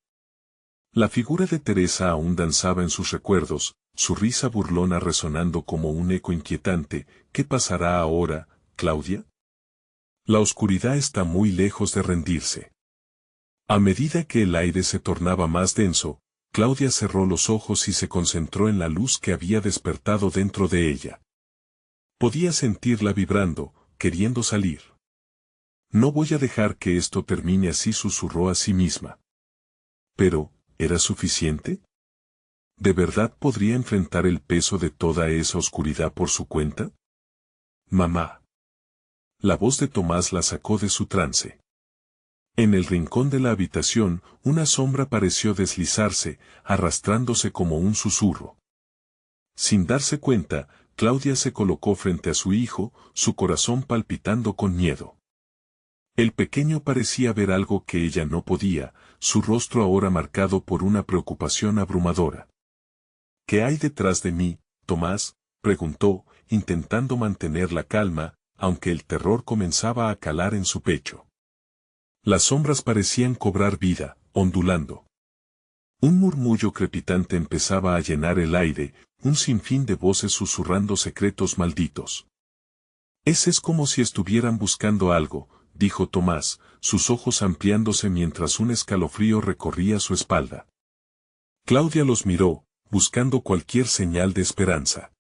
La figura de Teresa aún danzaba en sus recuerdos, su risa burlona resonando como un eco inquietante. ¿Qué pasará ahora, Claudia? La oscuridad está muy lejos de rendirse. A medida que el aire se tornaba más denso, Claudia cerró los ojos y se concentró en la luz que había despertado dentro de ella. Podía sentirla vibrando, queriendo salir. No voy a dejar que esto termine así, susurró a sí misma. Pero, ¿era suficiente? ¿De verdad podría enfrentar el peso de toda esa oscuridad por su cuenta? Mamá. La voz de Tomás la sacó de su trance. En el rincón de la habitación, una sombra pareció deslizarse, arrastrándose como un susurro. Sin darse cuenta, Claudia se colocó frente a su hijo, su corazón palpitando con miedo. El pequeño parecía ver algo que ella no podía, su rostro ahora marcado por una preocupación abrumadora. ¿Qué hay detrás de mí, Tomás?, preguntó, intentando mantener la calma, aunque el terror comenzaba a calar en su pecho. Las sombras parecían cobrar vida, ondulando. Un murmullo crepitante empezaba a llenar el aire, un sinfín de voces susurrando secretos malditos. Es como si estuvieran buscando algo, dijo Tomás, sus ojos ampliándose mientras un escalofrío recorría su espalda. Claudia los miró, buscando cualquier señal de esperanza.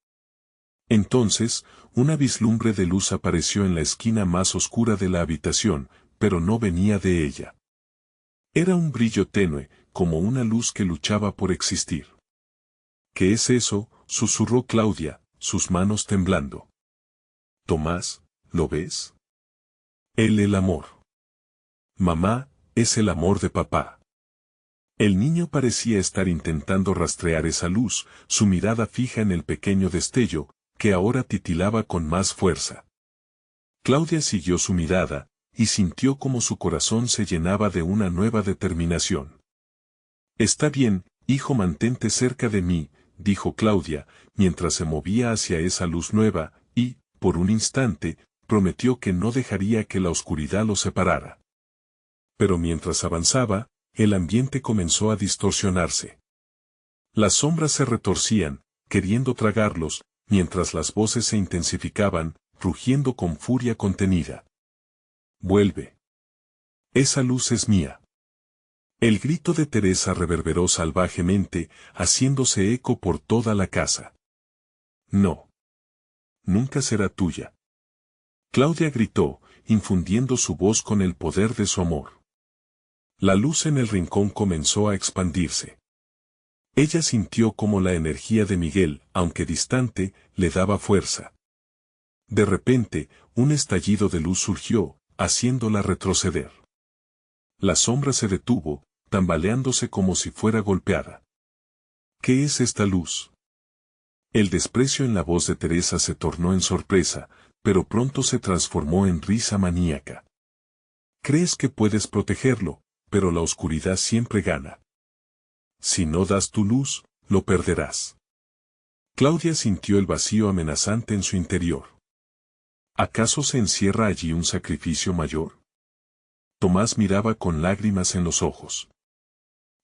Entonces, una vislumbre de luz apareció en la esquina más oscura de la habitación, pero no venía de ella. Era un brillo tenue, como una luz que luchaba por existir. ¿Qué es eso?, susurró Claudia, sus manos temblando. Tomás, ¿lo ves? El amor. Mamá, es el amor de papá. El niño parecía estar intentando rastrear esa luz, su mirada fija en el pequeño destello, que ahora titilaba con más fuerza. Claudia siguió su mirada, y sintió como su corazón se llenaba de una nueva determinación. Está bien, hijo, mantente cerca de mí, dijo Claudia, mientras se movía hacia esa luz nueva, y, por un instante, prometió que no dejaría que la oscuridad los separara. Pero mientras avanzaba, el ambiente comenzó a distorsionarse. Las sombras se retorcían, queriendo tragarlos, mientras las voces se intensificaban, rugiendo con furia contenida. Vuelve. Esa luz es mía. El grito de Teresa reverberó salvajemente, haciéndose eco por toda la casa. No. Nunca será tuya. Claudia gritó, infundiendo su voz con el poder de su amor. La luz en el rincón comenzó a expandirse. Ella sintió como la energía de Miguel, aunque distante, le daba fuerza. De repente, un estallido de luz surgió, haciéndola retroceder. La sombra se detuvo, tambaleándose como si fuera golpeada. ¿Qué es esta luz? El desprecio en la voz de Teresa se tornó en sorpresa, pero pronto se transformó en risa maníaca. Crees que puedes protegerlo, pero la oscuridad siempre gana. Si no das tu luz, lo perderás. Claudia sintió el vacío amenazante en su interior. ¿Acaso se encierra allí un sacrificio mayor? Tomás miraba con lágrimas en los ojos.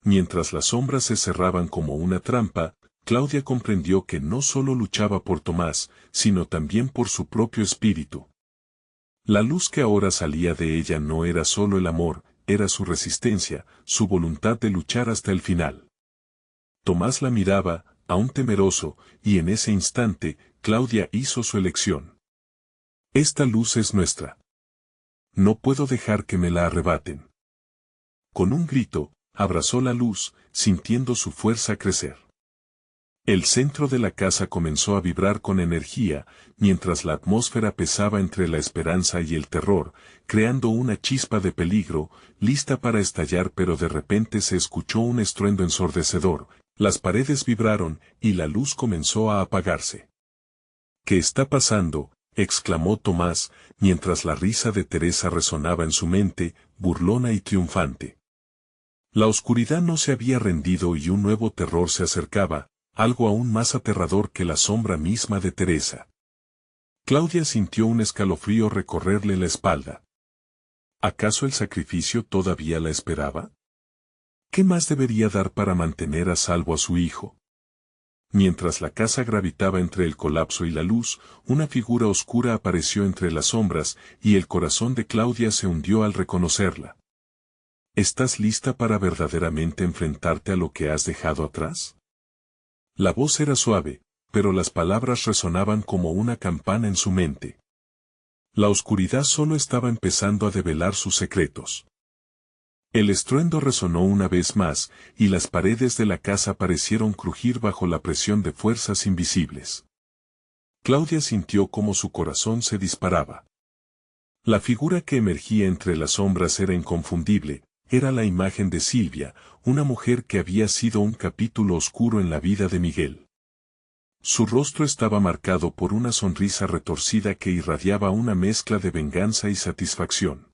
Mientras las sombras se cerraban como una trampa, Claudia comprendió que no solo luchaba por Tomás, sino también por su propio espíritu. La luz que ahora salía de ella no era solo el amor, era su resistencia, su voluntad de luchar hasta el final. Tomás la miraba, aún temeroso, y en ese instante, Claudia hizo su elección. Esta luz es nuestra. No puedo dejar que me la arrebaten. Con un grito, abrazó la luz, sintiendo su fuerza crecer. El centro de la casa comenzó a vibrar con energía, mientras la atmósfera pesaba entre la esperanza y el terror, creando una chispa de peligro, lista para estallar, pero de repente se escuchó un estruendo ensordecedor, las paredes vibraron, y la luz comenzó a apagarse. ¿Qué está pasando?, exclamó Tomás, mientras la risa de Teresa resonaba en su mente, burlona y triunfante. La oscuridad no se había rendido y un nuevo terror se acercaba, algo aún más aterrador que la sombra misma de Teresa. Claudia sintió un escalofrío recorrerle la espalda. ¿Acaso el sacrificio todavía la esperaba? ¿Qué más debería dar para mantener a salvo a su hijo? Mientras la casa gravitaba entre el colapso y la luz, una figura oscura apareció entre las sombras, y el corazón de Claudia se hundió al reconocerla. ¿Estás lista para verdaderamente enfrentarte a lo que has dejado atrás? La voz era suave, pero las palabras resonaban como una campana en su mente. La oscuridad solo estaba empezando a develar sus secretos. El estruendo resonó una vez más, y las paredes de la casa parecieron crujir bajo la presión de fuerzas invisibles. Claudia sintió como su corazón se disparaba. La figura que emergía entre las sombras era inconfundible, era la imagen de Silvia, una mujer que había sido un capítulo oscuro en la vida de Miguel. Su rostro estaba marcado por una sonrisa retorcida que irradiaba una mezcla de venganza y satisfacción.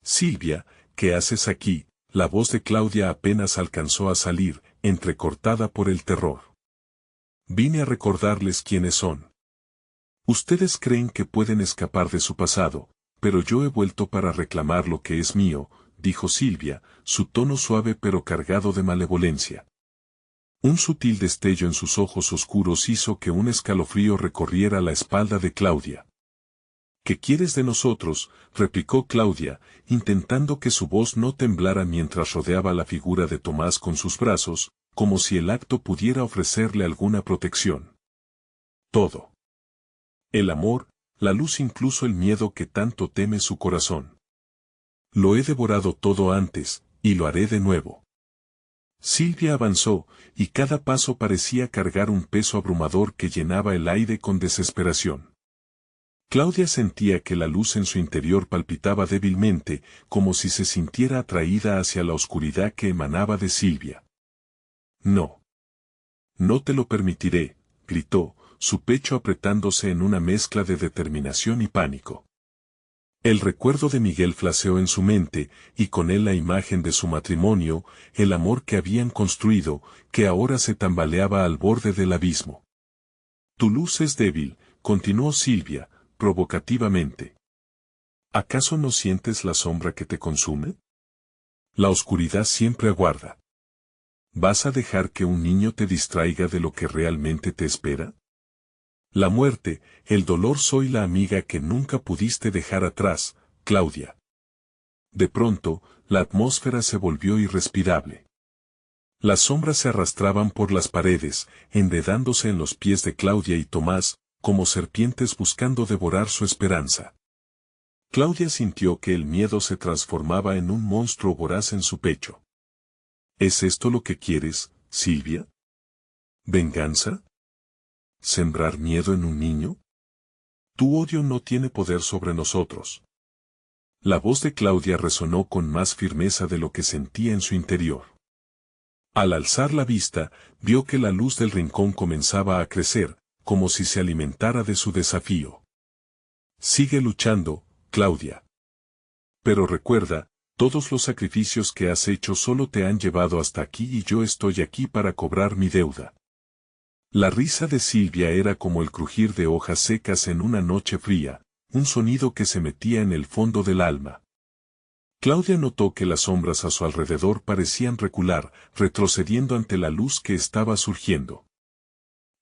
Silvia, ¿qué haces aquí? La voz de Claudia apenas alcanzó a salir, entrecortada por el terror. Vine a recordarles quiénes son. Ustedes creen que pueden escapar de su pasado, pero yo he vuelto para reclamar lo que es mío, dijo Silvia, su tono suave pero cargado de malevolencia. Un sutil destello en sus ojos oscuros hizo que un escalofrío recorriera la espalda de Claudia. ¿Qué quieres de nosotros?, replicó Claudia, intentando que su voz no temblara mientras rodeaba la figura de Tomás con sus brazos, como si el acto pudiera ofrecerle alguna protección. Todo. El amor, la luz, incluso el miedo que tanto teme su corazón. Lo he devorado todo antes, y lo haré de nuevo. Silvia avanzó, y cada paso parecía cargar un peso abrumador que llenaba el aire con desesperación. Claudia sentía que la luz en su interior palpitaba débilmente, como si se sintiera atraída hacia la oscuridad que emanaba de Silvia. No. No te lo permitiré, gritó, su pecho apretándose en una mezcla de determinación y pánico. El recuerdo de Miguel flaseó en su mente, y con él la imagen de su matrimonio, el amor que habían construido, que ahora se tambaleaba al borde del abismo. Tu luz es débil, continuó Silvia, provocativamente. ¿Acaso no sientes la sombra que te consume? La oscuridad siempre aguarda. ¿Vas a dejar que un niño te distraiga de lo que realmente te espera? La muerte, el dolor soy la amiga que nunca pudiste dejar atrás, Claudia. De pronto, la atmósfera se volvió irrespirable. Las sombras se arrastraban por las paredes, enredándose en los pies de Claudia y Tomás, como serpientes buscando devorar su esperanza. Claudia sintió que el miedo se transformaba en un monstruo voraz en su pecho. ¿Es esto lo que quieres, Silvia? ¿Venganza? ¿Sembrar miedo en un niño? Tu odio no tiene poder sobre nosotros. La voz de Claudia resonó con más firmeza de lo que sentía en su interior. Al alzar la vista, vio que la luz del rincón comenzaba a crecer, como si se alimentara de su desafío. Sigue luchando, Claudia. Pero recuerda, todos los sacrificios que has hecho solo te han llevado hasta aquí y yo estoy aquí para cobrar mi deuda. La risa de Silvia era como el crujir de hojas secas en una noche fría, un sonido que se metía en el fondo del alma. Claudia notó que las sombras a su alrededor parecían recular, retrocediendo ante la luz que estaba surgiendo.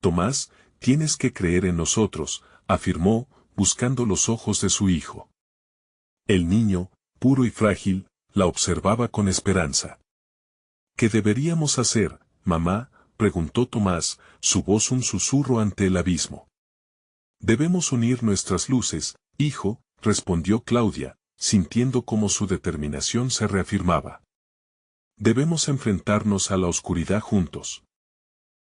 Tomás, tienes que creer en nosotros, afirmó, buscando los ojos de su hijo. El niño, puro y frágil, la observaba con esperanza. ¿Qué deberíamos hacer, mamá?, preguntó Tomás, su voz un susurro ante el abismo. Debemos unir nuestras luces, hijo, respondió Claudia, sintiendo cómo su determinación se reafirmaba. Debemos enfrentarnos a la oscuridad juntos.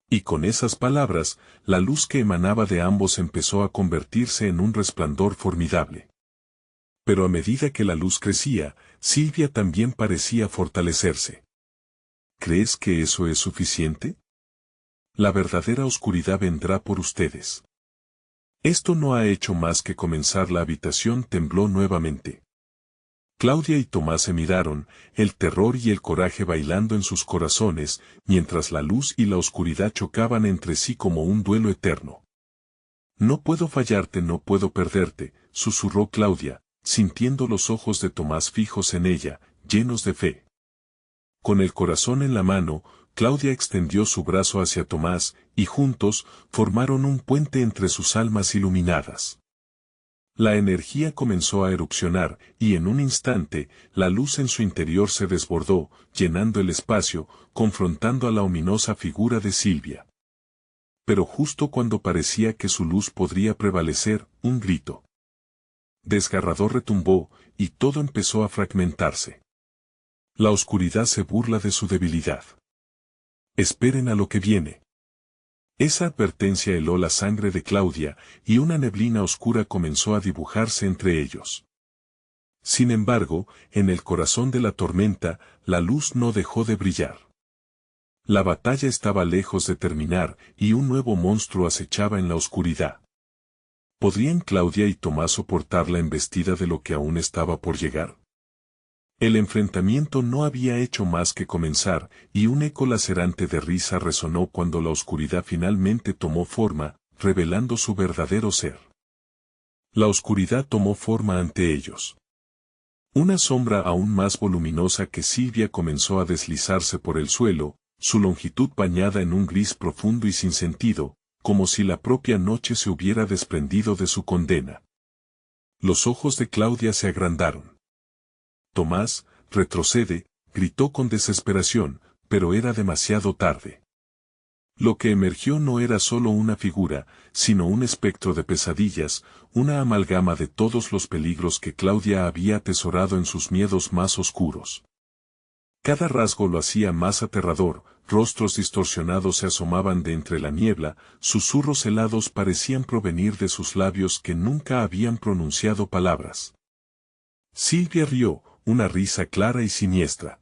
Y con esas palabras, la luz que emanaba de ambos empezó a convertirse en un resplandor formidable. Pero a medida que la luz crecía, Silvia también parecía fortalecerse. ¿Crees que eso es suficiente? La verdadera oscuridad vendrá por ustedes. Esto no ha hecho más que comenzar. La habitación tembló nuevamente. Claudia y Tomás se miraron, el terror y el coraje bailando en sus corazones, mientras la luz y la oscuridad chocaban entre sí como un duelo eterno. No puedo fallarte, no puedo perderte, susurró Claudia, sintiendo los ojos de Tomás fijos en ella, llenos de fe. Con el corazón en la mano, Claudia extendió su brazo hacia Tomás, y juntos, formaron un puente entre sus almas iluminadas. La energía comenzó a erupcionar, y en un instante, la luz en su interior se desbordó, llenando el espacio, confrontando a la ominosa figura de Silvia. Pero justo cuando parecía que su luz podría prevalecer, un grito desgarrador retumbó, y todo empezó a fragmentarse. La oscuridad se burla de su debilidad. Esperen a lo que viene. Esa advertencia heló la sangre de Claudia, y una neblina oscura comenzó a dibujarse entre ellos. Sin embargo, en el corazón de la tormenta, la luz no dejó de brillar. La batalla estaba lejos de terminar, y un nuevo monstruo acechaba en la oscuridad. ¿Podrían Claudia y Tomás soportar la embestida de lo que aún estaba por llegar? El enfrentamiento no había hecho más que comenzar, y un eco lacerante de risa resonó cuando la oscuridad finalmente tomó forma, revelando su verdadero ser. La oscuridad tomó forma ante ellos. Una sombra aún más voluminosa que Silvia comenzó a deslizarse por el suelo, su longitud bañada en un gris profundo y sin sentido, como si la propia noche se hubiera desprendido de su condena. Los ojos de Claudia se agrandaron. Tomás, retrocede, gritó con desesperación, pero era demasiado tarde. Lo que emergió no era solo una figura, sino un espectro de pesadillas, una amalgama de todos los peligros que Claudia había atesorado en sus miedos más oscuros. Cada rasgo lo hacía más aterrador, rostros distorsionados se asomaban de entre la niebla, susurros helados parecían provenir de sus labios que nunca habían pronunciado palabras. Silvia rió, una risa clara y siniestra.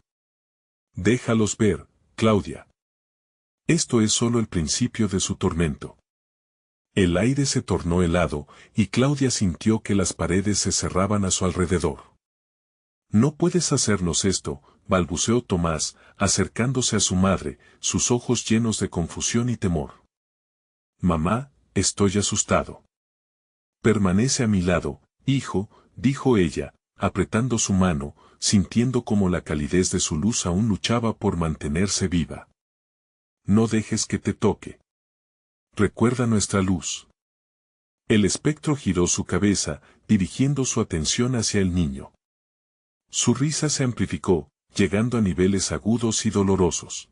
Déjalos ver, Claudia. Esto es solo el principio de su tormento. El aire se tornó helado, y Claudia sintió que las paredes se cerraban a su alrededor. No puedes hacernos esto, balbuceó Tomás, acercándose a su madre, sus ojos llenos de confusión y temor. Mamá, estoy asustado. Permanece a mi lado, hijo, dijo ella, apretando su mano, sintiendo como la calidez de su luz aún luchaba por mantenerse viva. No dejes que te toque. Recuerda nuestra luz. El espectro giró su cabeza, dirigiendo su atención hacia el niño. Su risa se amplificó, llegando a niveles agudos y dolorosos.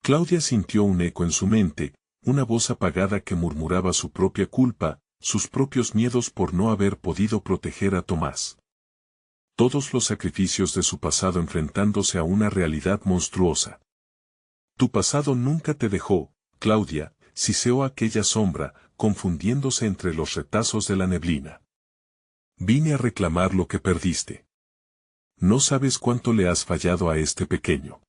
Claudia sintió un eco en su mente, una voz apagada que murmuraba su propia culpa, sus propios miedos por no haber podido proteger a Tomás. Todos los sacrificios de su pasado enfrentándose a una realidad monstruosa. Tu pasado nunca te dejó, Claudia, siseó aquella sombra, confundiéndose entre los retazos de la neblina. Vine a reclamar lo que perdiste. ¿No sabes cuánto le has fallado a este pequeño?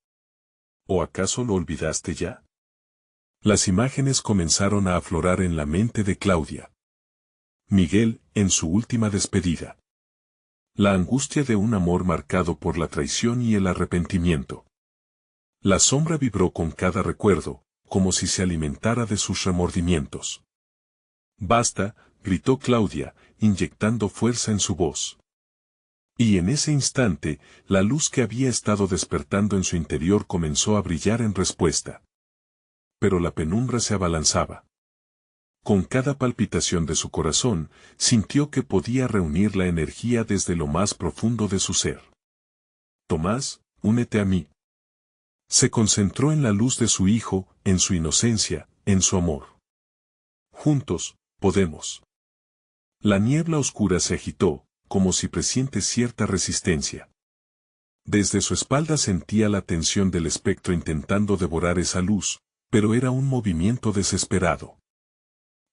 ¿O acaso lo olvidaste ya? Las imágenes comenzaron a aflorar en la mente de Claudia. Miguel, en su última despedida. La angustia de un amor marcado por la traición y el arrepentimiento. La sombra vibró con cada recuerdo, como si se alimentara de sus remordimientos. Basta, gritó Claudia, inyectando fuerza en su voz. Y en ese instante, la luz que había estado despertando en su interior comenzó a brillar en respuesta. Pero la penumbra se abalanzaba. Con cada palpitación de su corazón, sintió que podía reunir la energía desde lo más profundo de su ser. Tomás, únete a mí. Se concentró en la luz de su hijo, en su inocencia, en su amor. Juntos, podemos. La niebla oscura se agitó, como si presiente cierta resistencia. Desde su espalda sentía la tensión del espectro intentando devorar esa luz, pero era un movimiento desesperado.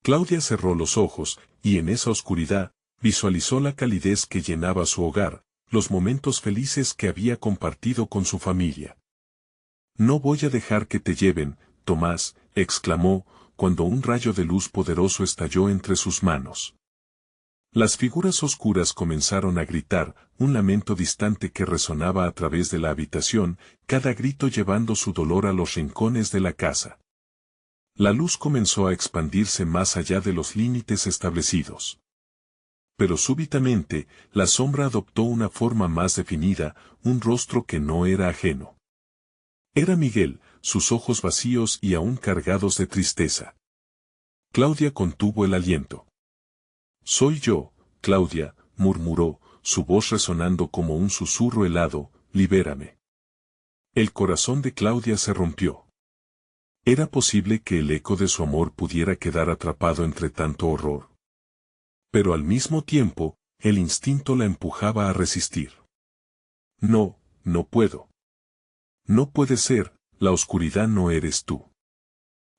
Claudia cerró los ojos, y en esa oscuridad, visualizó la calidez que llenaba su hogar, los momentos felices que había compartido con su familia. No voy a dejar que te lleven, Tomás, exclamó, cuando un rayo de luz poderoso estalló entre sus manos. Las figuras oscuras comenzaron a gritar, un lamento distante que resonaba a través de la habitación, cada grito llevando su dolor a los rincones de la casa. La luz comenzó a expandirse más allá de los límites establecidos. Pero súbitamente, la sombra adoptó una forma más definida, un rostro que no era ajeno. Era Miguel, sus ojos vacíos y aún cargados de tristeza. Claudia contuvo el aliento. Soy yo, Claudia, murmuró, su voz resonando como un susurro helado, libérame. El corazón de Claudia se rompió. ¿Era posible que el eco de su amor pudiera quedar atrapado entre tanto horror? Pero al mismo tiempo, el instinto la empujaba a resistir. No, no puedo. No puede ser, la oscuridad no eres tú.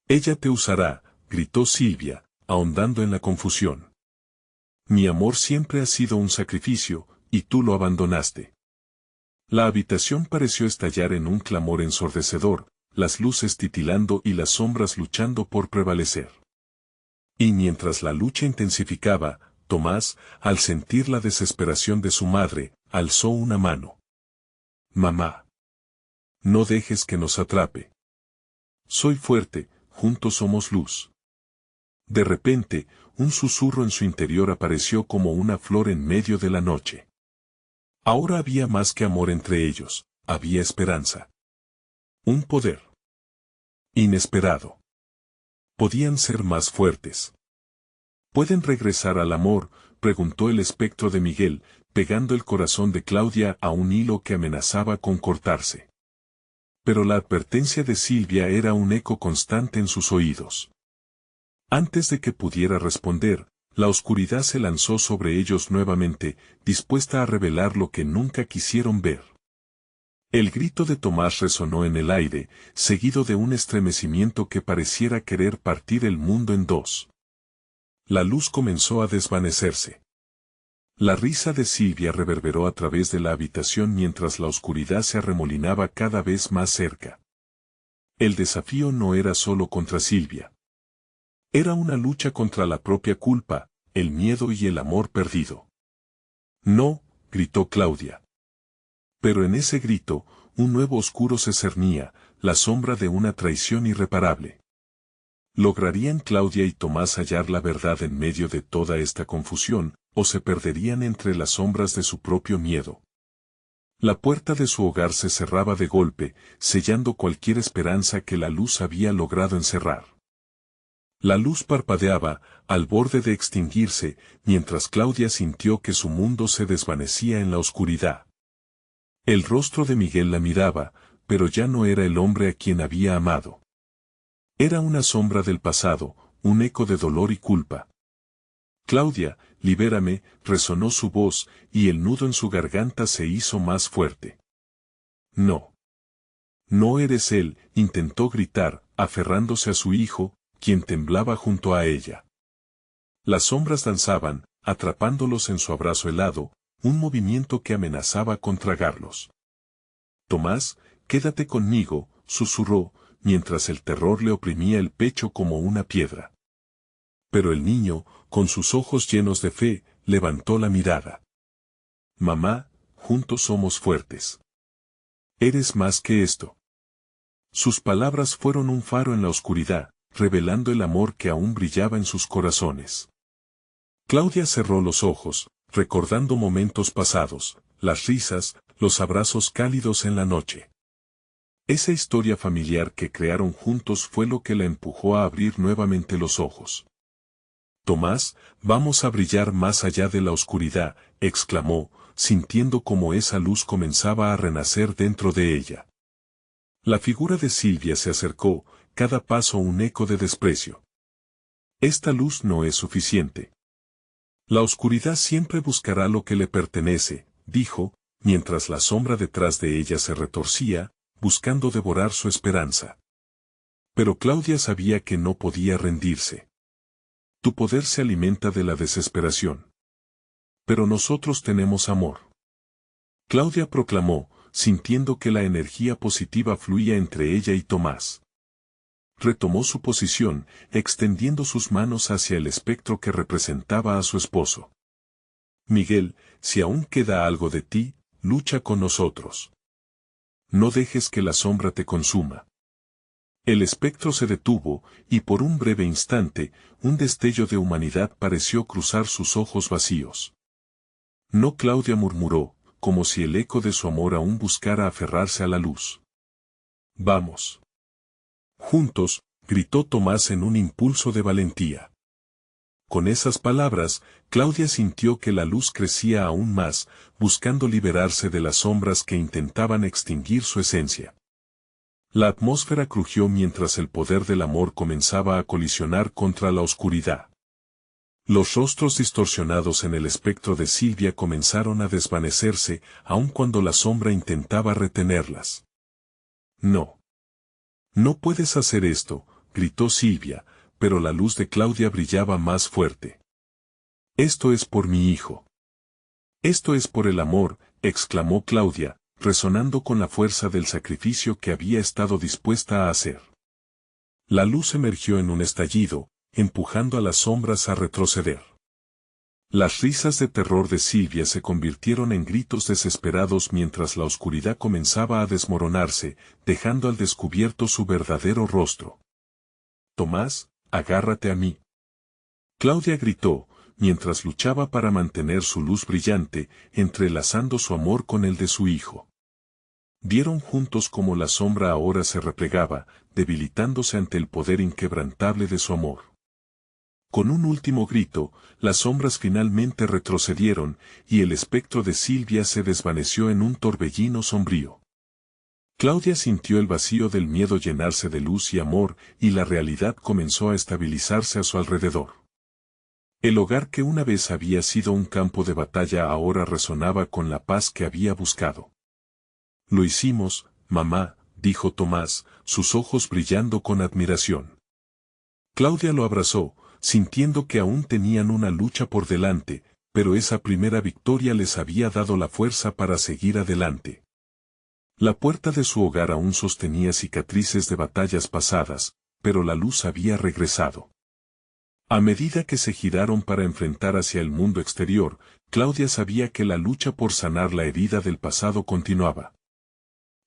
Ella te usará, gritó Silvia, ahondando en la confusión. Mi amor siempre ha sido un sacrificio, y tú lo abandonaste. La habitación pareció estallar en un clamor ensordecedor, las luces titilando y las sombras luchando por prevalecer. Y mientras la lucha intensificaba, Tomás, al sentir la desesperación de su madre, alzó una mano. Mamá. No dejes que nos atrape. Soy fuerte, juntos somos luz. De repente, un susurro en su interior apareció como una flor en medio de la noche. Ahora había más que amor entre ellos, había esperanza. Un poder inesperado. Podían ser más fuertes. ¿Pueden regresar al amor?, preguntó el espectro de Miguel, pegando el corazón de Claudia a un hilo que amenazaba con cortarse. Pero la advertencia de Silvia era un eco constante en sus oídos. Antes de que pudiera responder, la oscuridad se lanzó sobre ellos nuevamente, dispuesta a revelar lo que nunca quisieron ver. El grito de Tomás resonó en el aire, seguido de un estremecimiento que pareciera querer partir el mundo en dos. La luz comenzó a desvanecerse. La risa de Silvia reverberó a través de la habitación mientras la oscuridad se arremolinaba cada vez más cerca. El desafío no era solo contra Silvia. Era una lucha contra la propia culpa, el miedo y el amor perdido. No, gritó Claudia. Pero en ese grito, un nuevo oscuro se cernía, la sombra de una traición irreparable. ¿Lograrían Claudia y Tomás hallar la verdad en medio de toda esta confusión, o se perderían entre las sombras de su propio miedo? La puerta de su hogar se cerraba de golpe, sellando cualquier esperanza que la luz había logrado encerrar. La luz parpadeaba, al borde de extinguirse, mientras Claudia sintió que su mundo se desvanecía en la oscuridad. El rostro de Miguel la miraba, pero ya no era el hombre a quien había amado. Era una sombra del pasado, un eco de dolor y culpa. Claudia, libérame, resonó su voz, y el nudo en su garganta se hizo más fuerte. No. No eres él, intentó gritar, aferrándose a su hijo, quien temblaba junto a ella. Las sombras danzaban, atrapándolos en su abrazo helado, un movimiento que amenazaba con tragarlos. Tomás, quédate conmigo, susurró, mientras el terror le oprimía el pecho como una piedra. Pero el niño, con sus ojos llenos de fe, levantó la mirada. Mamá, juntos somos fuertes. Eres más que esto. Sus palabras fueron un faro en la oscuridad, revelando el amor que aún brillaba en sus corazones. Claudia cerró los ojos, recordando momentos pasados, las risas, los abrazos cálidos en la noche. Esa historia familiar que crearon juntos fue lo que la empujó a abrir nuevamente los ojos. Tomás, vamos a brillar más allá de la oscuridad, exclamó, sintiendo como esa luz comenzaba a renacer dentro de ella. La figura de Silvia se acercó, cada paso un eco de desprecio. Esta luz no es suficiente. La oscuridad siempre buscará lo que le pertenece, dijo, mientras la sombra detrás de ella se retorcía, buscando devorar su esperanza. Pero Claudia sabía que no podía rendirse. Tu poder se alimenta de la desesperación. Pero nosotros tenemos amor. Claudia proclamó, sintiendo que la energía positiva fluía entre ella y Tomás. Retomó su posición, extendiendo sus manos hacia el espectro que representaba a su esposo. Miguel, si aún queda algo de ti, lucha con nosotros. No dejes que la sombra te consuma. El espectro se detuvo, y por un breve instante, un destello de humanidad pareció cruzar sus ojos vacíos. No, Claudia murmuró, como si el eco de su amor aún buscara aferrarse a la luz. Vamos. Juntos, gritó Tomás en un impulso de valentía. Con esas palabras, Claudia sintió que la luz crecía aún más, buscando liberarse de las sombras que intentaban extinguir su esencia. La atmósfera crujió mientras el poder del amor comenzaba a colisionar contra la oscuridad. Los rostros distorsionados en el espectro de Silvia comenzaron a desvanecerse, aun cuando la sombra intentaba retenerlas. No. No puedes hacer esto, gritó Silvia, pero la luz de Claudia brillaba más fuerte. Esto es por mi hijo. Esto es por el amor, exclamó Claudia, resonando con la fuerza del sacrificio que había estado dispuesta a hacer. La luz emergió en un estallido, empujando a las sombras a retroceder. Las risas de terror de Silvia se convirtieron en gritos desesperados mientras la oscuridad comenzaba a desmoronarse, dejando al descubierto su verdadero rostro. Tomás, agárrate a mí. Claudia gritó, mientras luchaba para mantener su luz brillante, entrelazando su amor con el de su hijo. Vieron juntos cómo la sombra ahora se replegaba, debilitándose ante el poder inquebrantable de su amor. Con un último grito, las sombras finalmente retrocedieron, y el espectro de Silvia se desvaneció en un torbellino sombrío. Claudia sintió el vacío del miedo llenarse de luz y amor, y la realidad comenzó a estabilizarse a su alrededor. El hogar que una vez había sido un campo de batalla ahora resonaba con la paz que había buscado. Lo hicimos, mamá, dijo Tomás, sus ojos brillando con admiración. Claudia lo abrazó, sintiendo que aún tenían una lucha por delante, pero esa primera victoria les había dado la fuerza para seguir adelante. La puerta de su hogar aún sostenía cicatrices de batallas pasadas, pero la luz había regresado. A medida que se giraron para enfrentar hacia el mundo exterior, Claudia sabía que la lucha por sanar la herida del pasado continuaba.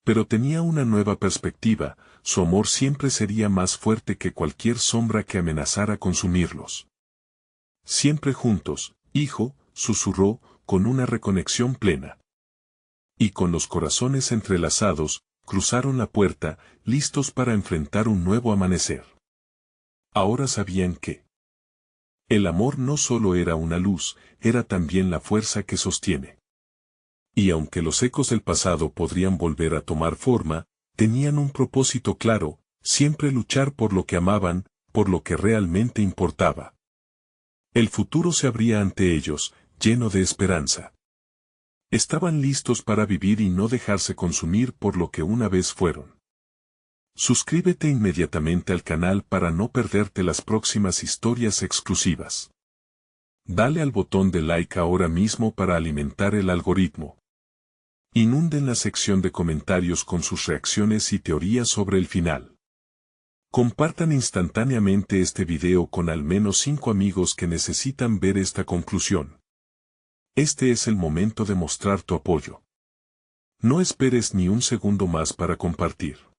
Pero tenía una nueva perspectiva, su amor siempre sería más fuerte que cualquier sombra que amenazara consumirlos. Siempre juntos, hijo, susurró, con una reconexión plena. Y con los corazones entrelazados, cruzaron la puerta, listos para enfrentar un nuevo amanecer. Ahora sabían que el amor no solo era una luz, era también la fuerza que sostiene. Y aunque los ecos del pasado podrían volver a tomar forma, tenían un propósito claro, siempre luchar por lo que amaban, por lo que realmente importaba. El futuro se abría ante ellos, lleno de esperanza. Estaban listos para vivir y no dejarse consumir por lo que una vez fueron. Suscríbete inmediatamente al canal para no perderte las próximas historias exclusivas. Dale al botón de like ahora mismo para alimentar el algoritmo. Inunden la sección de comentarios con sus reacciones y teorías sobre el final. Compartan instantáneamente este video con al menos 5 amigos que necesitan ver esta conclusión. Este es el momento de mostrar tu apoyo. No esperes ni un segundo más para compartir.